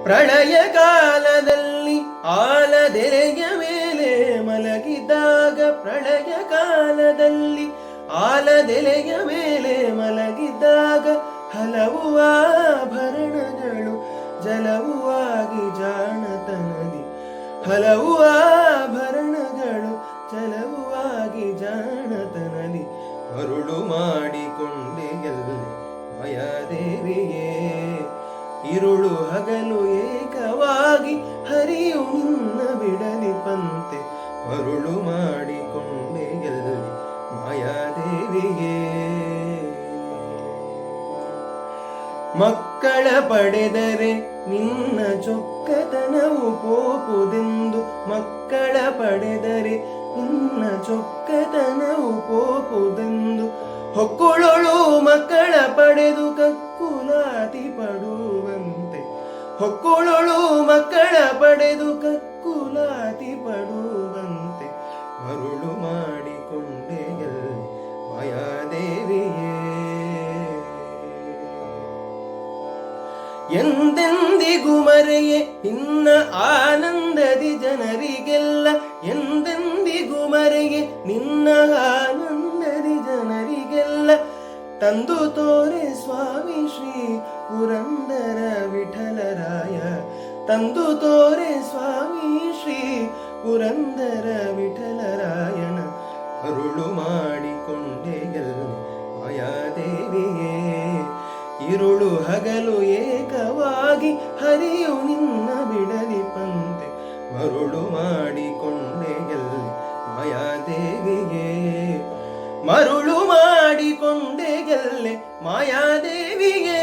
ಪ್ರಳಯ ಕಾಲದಲ್ಲಿ ಆಲದೆಲೆಯ ಮೇಲೆ ಮಲಗಿದ್ದಾಗ, ಪ್ರಳಯ ಕಾಲದಲ್ಲಿ ಆಲದೆಲೆಯ ಮೇಲೆ ಮಲಗಿದ್ದಾಗ, ಹಲವು ಆಭರಣಗಳು ಜಲವುವಾಗಿ ಜಾಣತನದಿ, ಹಲವು ಆಭರಣಗಳು ಜಲವುವಾಗಿ ಜಾಣತನದಿ, ಮರುಳು ಮಾಡಿಕೊಂಡೆ ಎಲ್ಲಿ ಮಾಯಾದೇವಿಯೇ. ಇರುಳು ಹಗಲು ಏಕವಾಗಿ ಹರಿಯು ನಿನ್ನ ಬಿಡಲಿ ಪಂತೆ, ಮರುಳು ಮಾಡಿಕೊಂಡೆ ಎಲ್ಲಿ ಮಾಯಾದೇವಿಯೇ. ಮಕ್ಕಳ ಪಡೆದರೆ ನಿನ್ನ ಚೊಕ್ಕತನವು ಪೋಪುದೆಂದು, ಮಕ್ಕಳ ಪಡೆದರೆ ನಿನ್ನ ಚೊಕ್ಕತನವು ಪೋಪುದೆಂದು, ಹೊಕ್ಕುಳೊಳು ಮಕ್ಕಳ ಪಡೆದು ಕಕ್ಕುಲಾತಿ ಪಡುವಂತೆ, ಹೊಕ್ಕುಳೊಳು ಮಕ್ಕಳ ಪಡೆದು ಕಕ್ಕುಲಾತಿ ಪಡುವಂತೆ, ಮರುಳು ಮಾಡಿಕೊಂಡೆ ಎಲ್ಲಿ ಮಾಯಾದೇವಿಯೇ. ಎಂದೆಂದಿಗೂ ಮರೆಯೇ ನಿನ್ನ ಆನಂದದಿ ಜನರಿಗೆಲ್ಲ, ಎಂದೆಂದಿಗೂ ಮರೆಯೇ ನಿನ್ನ ಆನಂದದಿ ಜನರಿಗೆಲ್ಲ, ತಂದು ತೋರೆ ಸ್ವಾಮಿ ಶ್ರೀ ಪುರಂದರ ವಿಠಲರಾಯ, ತಂದು ತೋರೆ ಸ್ವಾಮಿ ಶ್ರೀ ಪುರಂದರ ವಿಠಲರಾಯನ, ಅರುಳು ಮಾಡಿಕೊಂಡೆ ಎಲ್ಲಿ ಮಾಯಾದೇವಿಯೇ. ಇರುಳು ಹಗಲು ಏಕವಾಗಿ ಹರಿಯು ನಿನ್ನ ಬಿಡಲಿ ಪಂತೆ, ಮರುಳು ಮಾಡಿಕೊಂಡೆ ಎಲ್ಲಿ ಮಾಯಾದೇವಿಯೇ. ಮರುಳು ಮಾಡಿಕೊಂಡೆ ಎಲ್ಲಿ ಮಾಯಾದೇವಿಯೇ.